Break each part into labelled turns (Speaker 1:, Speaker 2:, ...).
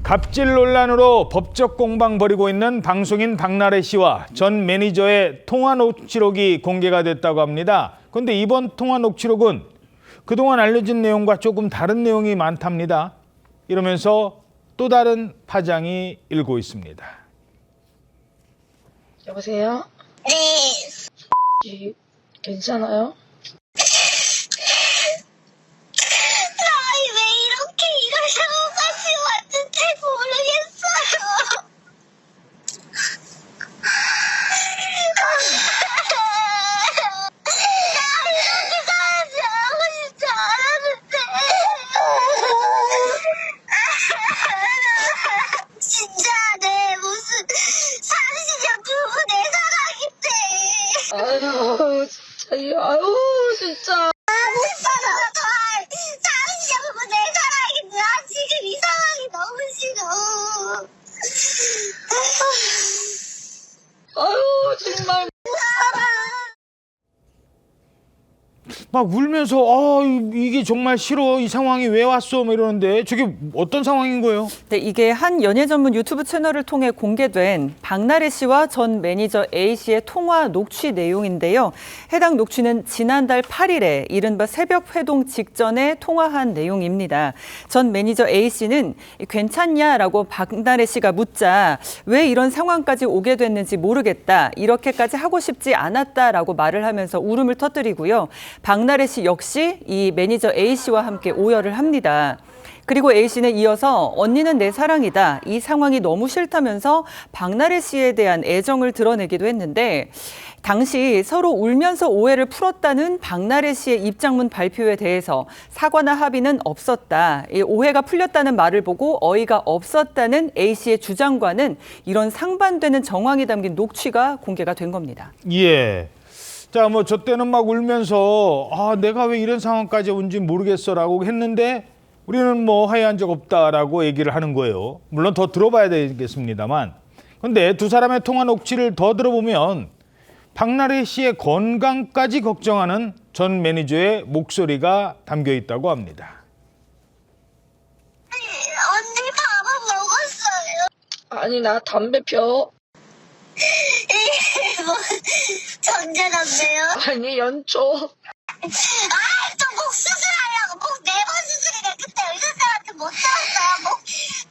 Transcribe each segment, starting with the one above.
Speaker 1: 갑질 논란으로 법적 공방 벌이고 있는 방송인 박나래 씨와 전 매니저의 통화 녹취록이 공개가 됐다고 합니다. 그런데 이번 통화 녹취록은 그동안 알려진 내용과 조금 다른 내용이 많답니다. 이러면서 또 다른 파장이 일고 있습니다.
Speaker 2: 여보세요?
Speaker 3: 네.
Speaker 2: 괜찮아요?
Speaker 3: 왜 이렇게 이런 상황까지 왔는지 모르겠어요. 이렇게까지 하고 싶지 않았는데. 진짜 내 무슨 상식이 두고 내 사랑인데.
Speaker 2: 아유, 진짜, 아유, 진짜.
Speaker 3: 내 사랑이 나 지금 이 상황이 너무 싫어.
Speaker 2: 아유, 정말.
Speaker 1: 막 울면서 이게 정말 싫어. 이 상황이 왜 왔어? 뭐 이러는데 저게 어떤 상황인 거예요?
Speaker 4: 네, 이게 한 연예 전문 유튜브 채널을 통해 공개된 박나래 씨와 전 매니저 A 씨의 통화 녹취 내용인데요. 해당 녹취는 지난달 8일에 이른바 새벽 회동 직전에 통화한 내용입니다. 전 매니저 A 씨는 괜찮냐라고 박나래 씨가 묻자 왜 이런 상황까지 오게 됐는지 모르겠다. 이렇게까지 하고 싶지 않았다라고 말을 하면서 울음을 터뜨리고요. 박나래 씨 역시 이 매니저 A 씨와 함께 오열을 합니다. 그리고 A 씨는 이어서 언니는 내 사랑이다. 이 상황이 너무 싫다면서 박나래 씨에 대한 애정을 드러내기도 했는데 당시 서로 울면서 오해를 풀었다는 박나래 씨의 입장문 발표에 대해서 사과나 합의는 없었다. 이 오해가 풀렸다는 말을 보고 어이가 없었다는 A 씨의 주장과는 이런 상반되는 정황이 담긴 녹취가 공개가 된 겁니다.
Speaker 1: 예. 자, 뭐 저 때는 막 울면서 내가 왜 이런 상황까지 온지 모르겠어라고 했는데 우리는 뭐 화해한 적 없다라고 얘기를 하는 거예요. 물론 더 들어봐야 되겠습니다만. 그런데 두 사람의 통화 녹취를 더 들어보면 박나래 씨의 건강까지 걱정하는 전 매니저의 목소리가 담겨 있다고 합니다.
Speaker 3: 언니 밥은 먹었어요.
Speaker 2: 아니, 나 담배 펴.
Speaker 3: 뭐 전자담배요?
Speaker 2: 아니, 연초.
Speaker 3: 또 목 수술하려고 목 4번 수술이래. 그때 의사쌤한테 못 들었어요.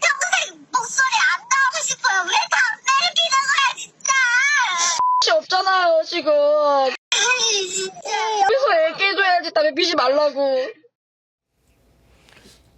Speaker 3: 평생 목소리 안 나오고 싶어요. 왜 담배를 피는 거야 진짜.
Speaker 2: 씨 없잖아요, 지금.
Speaker 3: 진짜.
Speaker 2: 그래서 얘기해줘야지, 담배 피지 말라고.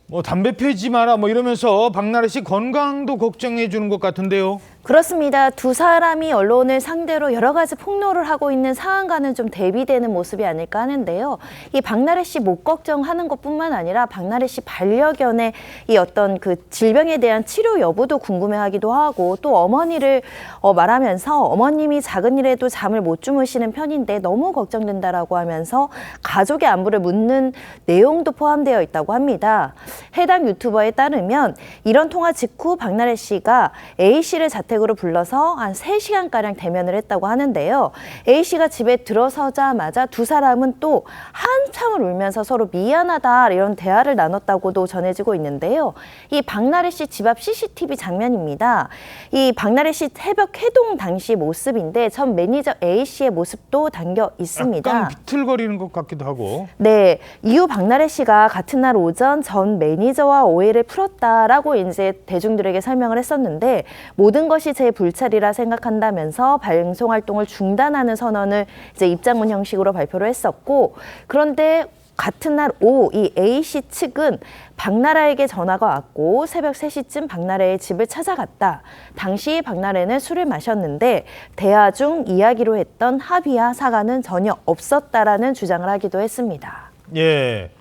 Speaker 1: 뭐 담배 피지 마라 뭐 이러면서 박나래 씨 건강도 걱정해 주는 것 같은데요.
Speaker 5: 그렇습니다. 두 사람이 언론을 상대로 여러 가지 폭로를 하고 있는 상황과는 좀 대비되는 모습이 아닐까 하는데요. 이 박나래 씨 목 걱정하는 것뿐만 아니라 박나래 씨 반려견의 이 어떤 그 질병에 대한 치료 여부도 궁금해하기도 하고 또 어머니를 말하면서 어머님이 작은 일에도 잠을 못 주무시는 편인데 너무 걱정된다라고 하면서 가족의 안부를 묻는 내용도 포함되어 있다고 합니다. 해당 유튜버에 따르면 이런 통화 직후 박나래 씨가 A 씨를 자택으로 불러서 한 3시간가량 대면을 했다고 하는데요. A 씨가 집에 들어서자마자 두 사람은 또 한참을 울면서 서로 미안하다 이런 대화를 나눴다고도 전해지고 있는데요. 이 박나래 씨 집 앞 CCTV 장면입니다. 이 박나래 씨 새벽 회동 당시 모습인데 전 매니저 A 씨의 모습도 담겨 있습니다.
Speaker 1: 약간 비틀거리는 것 같기도 하고.
Speaker 5: 네, 이후 박나래 씨가 같은 날 오전 전 매니저와 오해를 풀었다라고 이제 대중들에게 설명을 했었는데 모든 것이 제 불찰이라 생각한다면서 방송 활동을 중단하는 선언을 이제 입장문 형식으로 발표를 했었고 그런데 같은 날 오후 이 A 씨 측은 박나래에게 전화가 왔고 새벽 3시쯤 박나래의 집을 찾아갔다. 당시 박나래는 술을 마셨는데 대화 중 이야기로 했던 합의와 사과는 전혀 없었다라는 주장을 하기도 했습니다.
Speaker 1: 예.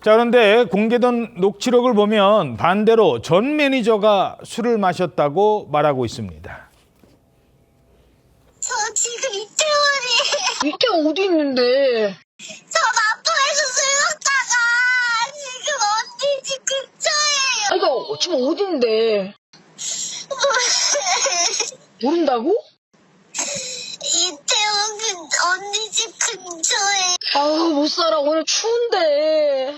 Speaker 1: 자, 그런데 공개된 녹취록을 보면 반대로 전 매니저가 술을 마셨다고 말하고 있습니다.
Speaker 3: 저 지금 이태원이
Speaker 2: 이게 어디 있는데?
Speaker 3: 저 마포에서 술 먹다가 지금 언니 집 근처에요.
Speaker 2: 아, 이거 지금 어딘데? 모른다고?
Speaker 3: 이태원 언니 집 근처에.
Speaker 2: 아우, 못 살아. 오늘 추운데.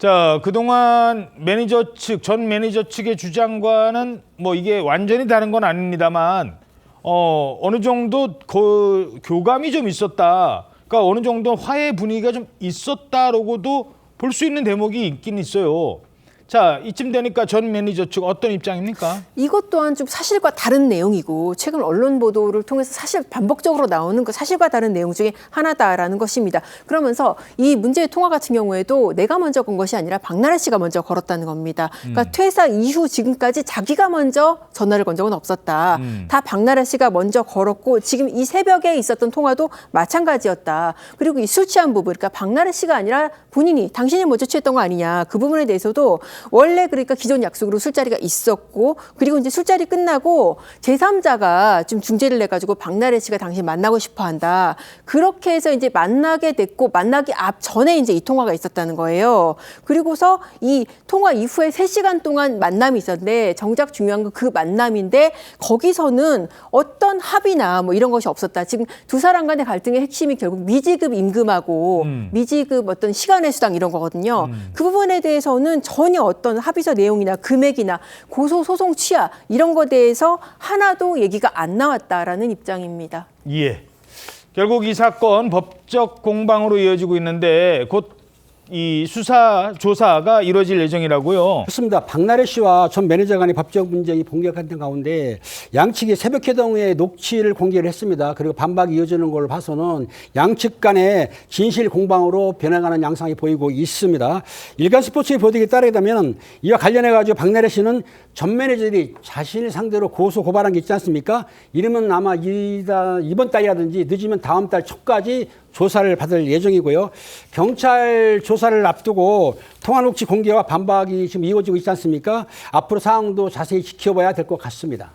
Speaker 1: 자, 그동안 매니저 측, 전 매니저 측의 주장과는 뭐 이게 완전히 다른 건 아닙니다만 어느 정도 그 교감이 좀 있었다. 그러니까 어느 정도 화해 분위기가 좀 있었다라고도 볼 수 있는 대목이 있긴 있어요. 자, 이쯤 되니까 전 매니저 측 어떤 입장입니까?
Speaker 6: 이것 또한 좀 사실과 다른 내용이고 최근 언론 보도를 통해서 사실 반복적으로 나오는 그 사실과 다른 내용 중에 하나다라는 것입니다. 그러면서 이 문제의 통화 같은 경우에도 내가 먼저 건 것이 아니라 박나래 씨가 먼저 걸었다는 겁니다. 그러니까 퇴사 이후 지금까지 자기가 먼저 전화를 건 적은 없었다. 다 박나래 씨가 먼저 걸었고 지금 이 새벽에 있었던 통화도 마찬가지였다. 그리고 이 술 취한 부분, 그러니까 박나래 씨가 아니라 본인이 당신이 먼저 취했던 거 아니냐. 그 부분에 대해서도 원래 그러니까 기존 약속으로 술자리가 있었고 그리고 이제 술자리 끝나고 제3자가 좀 중재를 해가지고 박나래 씨가 당신 만나고 싶어 한다. 그렇게 해서 이제 만나게 됐고 만나기 전에 이제 이 통화가 있었다는 거예요. 그리고서 이 통화 이후에 3시간 동안 만남이 있었는데 정작 중요한 건 그 만남인데 거기서는 어떤 합의나 뭐 이런 것이 없었다. 지금 두 사람 간의 갈등의 핵심이 결국 미지급 임금하고 미지급 어떤 시간의 수당 이런 거거든요. 그 부분에 대해서는 전혀 어떤 합의서 내용이나 금액이나 고소 소송 취하 이런 것에 대해서 하나도 얘기가 안 나왔다라는 입장입니다.
Speaker 1: 예. 결국 이 사건 법적 공방으로 이어지고 있는데 곧 이 수사 조사가 이루어질 예정이라고요.
Speaker 7: 그렇습니다. 박나래 씨와 전 매니저 간의 법적 분쟁이 본격화된 가운데 양측이 새벽회동의 녹취를 공개를 했습니다. 그리고 반박이 이어지는 걸 봐서는 양측 간의 진실 공방으로 변해가는 양상이 보이고 있습니다. 일간스포츠의 보도에 따르면 이와 관련해가지고 박나래 씨는 전 매니저들이 자신을 상대로 고소 고발한 게 있지 않습니까? 이러면 아마 이번 달이라든지 늦으면 다음 달 초까지 조사를 받을 예정이고요. 경찰 조사를 앞두고 통화 녹취 공개와 반박이 지금 이어지고 있지 않습니까? 앞으로 상황도 자세히 지켜봐야 될 것 같습니다.